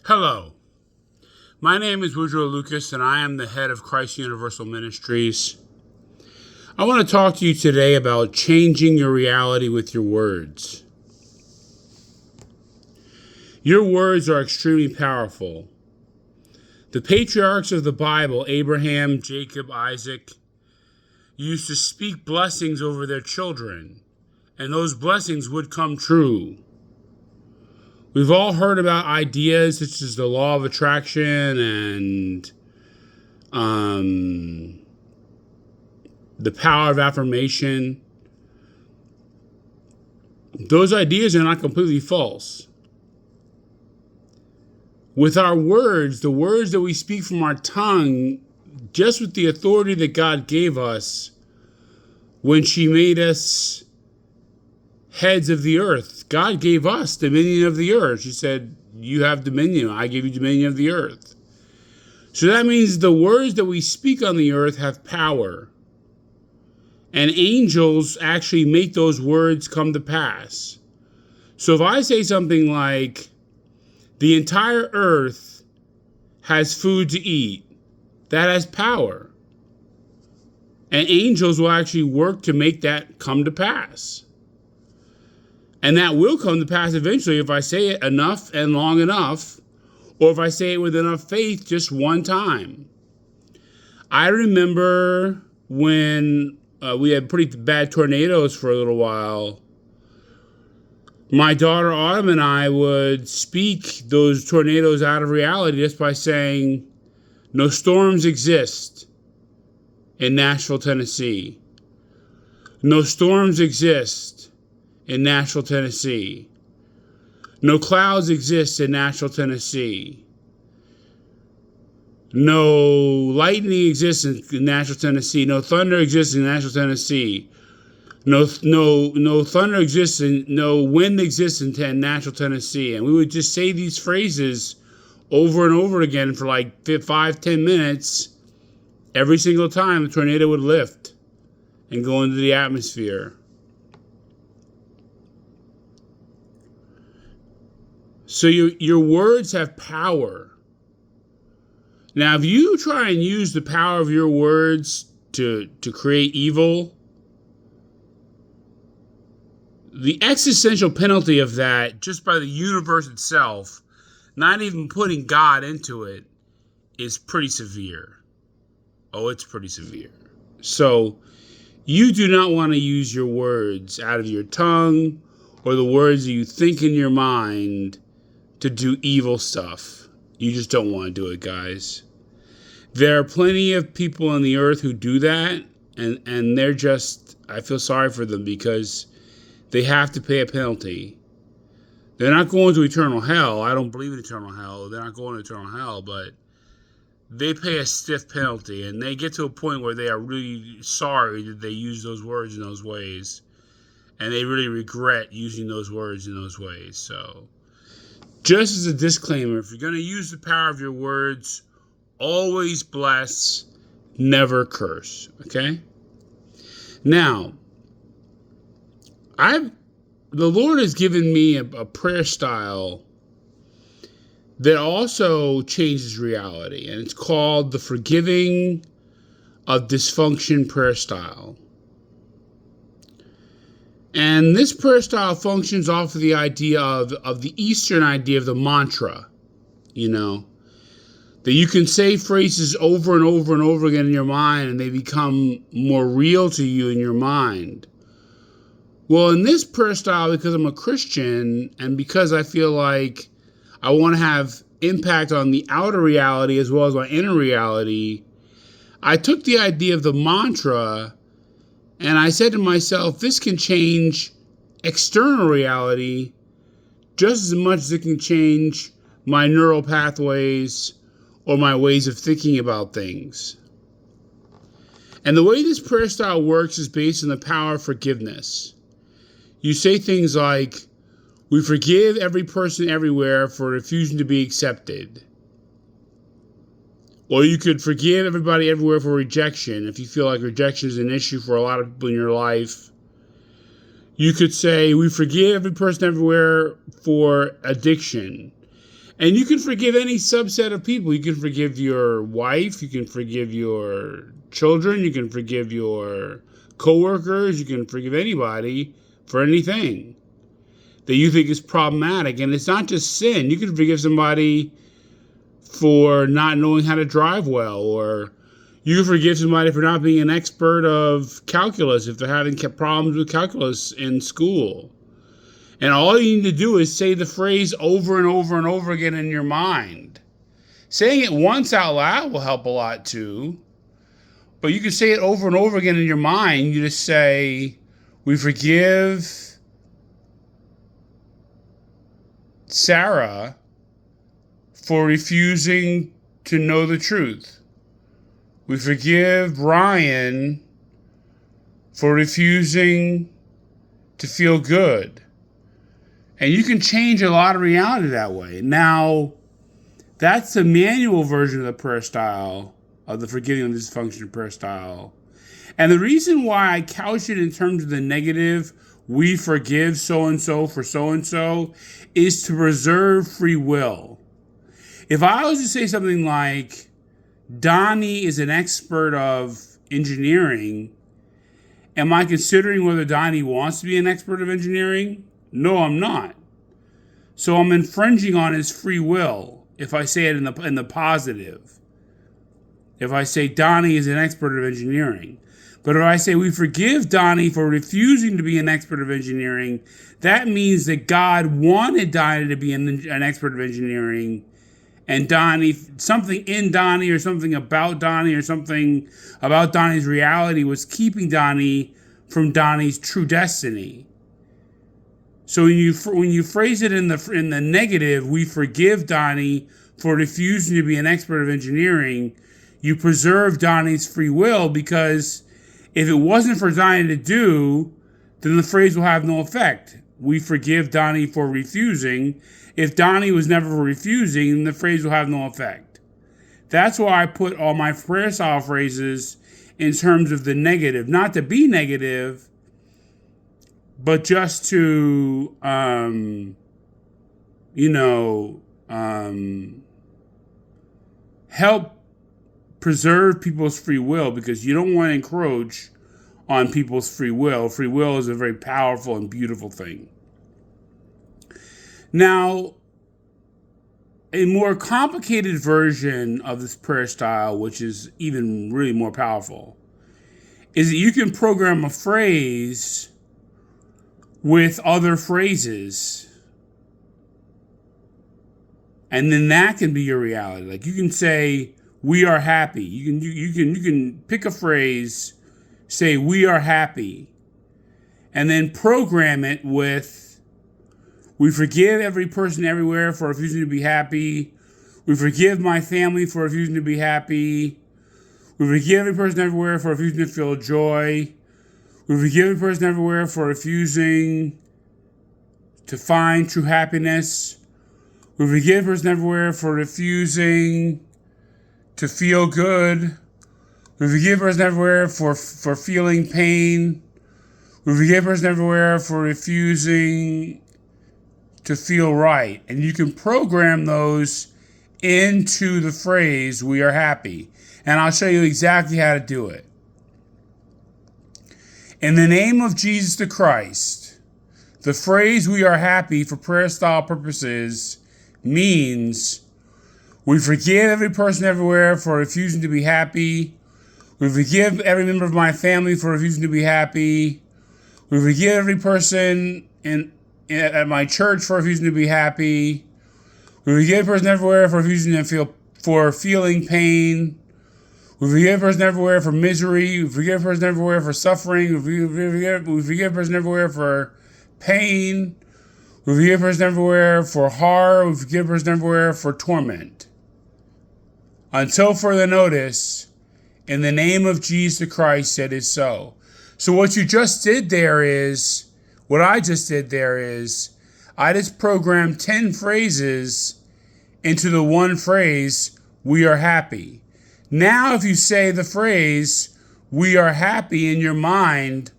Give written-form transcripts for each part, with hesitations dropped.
Hello, my name is Woodrow Lucas, and I am the head of Christ Universal Ministries. I want to talk to you today about changing your reality with your words. Your words are extremely powerful. The patriarchs of the Bible, Abraham, Jacob, Isaac, used to speak blessings over their children, and those blessings would come true. We've all heard about ideas such as the law of attraction and the power of affirmation. Those ideas are not completely false. With our words, the words that we speak from our tongue, just with the authority that God gave us when she made us heads of the earth, God gave us dominion of the earth. She said, you have dominion. I give you dominion of the earth. So that means the words that we speak on the earth have power. And angels actually make those words come to pass. So if I say something like, the entire earth has food to eat, that has power. And angels will actually work to make that come to pass. And that will come to pass eventually if I say it enough and long enough, or if I say it with enough faith just one time. I remember when we had pretty bad tornadoes for a little while. My daughter Autumn and I would speak those tornadoes out of reality just by saying, no storms exist in Nashville, Tennessee. No storms exist in Nashville, Tennessee. No clouds exist in Nashville, Tennessee. No lightning exists in Nashville, Tennessee. No thunder exists in Nashville, Tennessee. No thunder exists and no wind exists in Nashville, Tennessee. And we would just say these phrases over and over again for like 5-10 minutes. Every single time the tornado would lift and go into the atmosphere. So your words have power. Now, if you try and use the power of your words to create evil, the existential penalty of that, just by the universe itself, not even putting God into it, is pretty severe. Oh, it's pretty severe. So you do not want to use your words out of your tongue or the words that you think in your mind to do evil stuff. You just don't want to do it, guys. There are plenty of people on the earth who do that, and they're just, I feel sorry for them because they have to pay a penalty. They're not going to eternal hell. I don't believe in eternal hell. They're not going to eternal hell, but they pay a stiff penalty, and they get to a point where they are really sorry that they used those words in those ways, and they really regret using those words in those ways. So, just as a disclaimer, if you're going to use the power of your words, always bless, never curse, okay? Now, the Lord has given me a prayer style that also changes reality, and it's called the Forgiving of Dysfunction prayer style. And this prayer style functions off of the idea of the Eastern idea of the mantra, that you can say phrases over and over and over again in your mind, and they become more real to you in your mind. Well, in this prayer style, because I'm a Christian and because I feel like I want to have impact on the outer reality as well as my inner reality, I took the idea of the mantra and I said to myself, this can change external reality just as much as it can change my neural pathways or my ways of thinking about things. And the way this prayer style works is based on the power of forgiveness. You say things like, we forgive every person everywhere for refusing to be accepted. Or you could forgive everybody everywhere for rejection if you feel like rejection is an issue for a lot of people in your life. You could say, we forgive every person everywhere for addiction. And you can forgive any subset of people. You can forgive your wife. You can forgive your children. You can forgive your coworkers. You can forgive anybody for anything that you think is problematic. And it's not just sin. You can forgive somebody for not knowing how to drive well, or you can forgive somebody for not being an expert of calculus if they're having problems with calculus in school. And all you need to do is say the phrase over and over and over again in your mind. Saying it once out loud will help a lot too. But you can say it over and over again in your mind. You just say, we forgive Sarah for refusing to know the truth. We forgive Ryan for refusing to feel good. And you can change a lot of reality that way. Now, that's the manual version of the prayer style, of the forgiving of dysfunction prayer style. And the reason why I couch it in terms of the negative, we forgive so-and-so for so-and-so, is to preserve free will. If I was to say something like, Donnie is an expert of engineering, am I considering whether Donnie wants to be an expert of engineering? No, I'm not. So I'm infringing on his free will if I say it in the positive. If I say Donnie is an expert of engineering. But if I say we forgive Donnie for refusing to be an expert of engineering, that means that God wanted Donnie to be an expert of engineering, and Donnie, something in Donnie or something about Donnie or something about Donnie's reality was keeping Donnie from Donnie's true destiny. So when you phrase it in the negative, we forgive Donnie for refusing to be an expert of engineering, you preserve Donnie's free will, because if it wasn't for Donnie to do, then the phrase will have no effect. We forgive Donnie for refusing. If Donnie was never refusing, then the phrase will have no effect. That's why I put all my prayer style phrases in terms of the negative, not to be negative, but just to, help preserve people's free will, because you don't want to encroach on people's free will. Free will is a very powerful and beautiful thing. Now, a more complicated version of this prayer style, which is even really more powerful, is that you can program a phrase with other phrases, and then that can be your reality. Like you can say, "We are happy." You can pick a phrase, say, "We are happy," and then program it with, "We forgive every person everywhere for refusing to be happy. We forgive my family for refusing to be happy. We forgive every person everywhere for refusing to feel joy. We forgive every person everywhere for refusing to find true happiness. We forgive every person everywhere for refusing to feel good. We forgive every person everywhere for feeling pain. We forgive every person everywhere for refusing to feel right." And you can program those into the phrase, "We are happy." And I'll show you exactly how to do it. In the name of Jesus the Christ, the phrase "we are happy" for prayer style purposes means we forgive every person everywhere for refusing to be happy. We forgive every member of my family for refusing to be happy. We forgive every person at my church for refusing to be happy. We forgive every person everywhere for refusing to for feeling pain. We forgive every person everywhere for misery. We forgive every person everywhere for suffering. We forgive every person everywhere for pain. We forgive every person everywhere for horror. We forgive every person everywhere for torment. Until further notice, in the name of Jesus Christ, it is so. So what I just did there is, I just programmed 10 phrases into the one phrase, "We are happy." Now, if you say the phrase, "We are happy" in your mind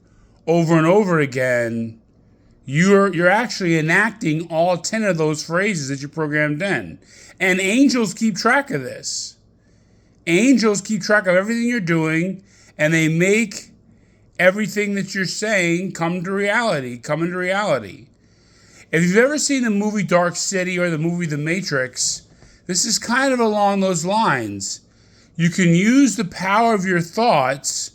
over and over again, you're actually enacting all 10 of those phrases that you programmed in. And angels keep track of this. Angels keep track of everything you're doing, and they make everything that you're saying come into reality. If you've ever seen the movie Dark City or the movie The Matrix, this is kind of along those lines. You can use the power of your thoughts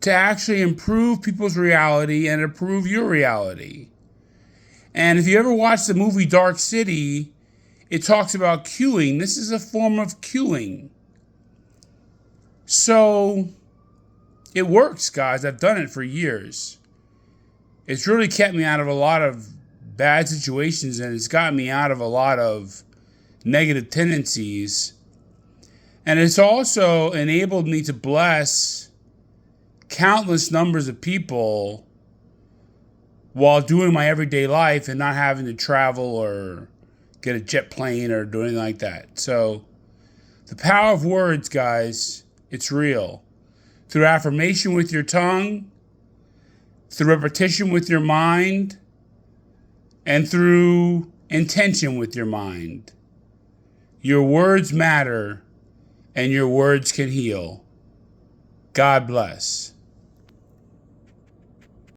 to actually improve people's reality and improve your reality. And if you ever watch the movie Dark City, it talks about cueing. This is a form of cueing. So it works, guys. I've done it for years. It's really kept me out of a lot of bad situations, and it's gotten me out of a lot of negative tendencies. And it's also enabled me to bless countless numbers of people while doing my everyday life and not having to travel or get a jet plane or do anything like that. So the power of words, guys, it's real. Through affirmation with your tongue, through repetition with your mind, and through intention with your mind. Your words matter, and your words can heal. God bless.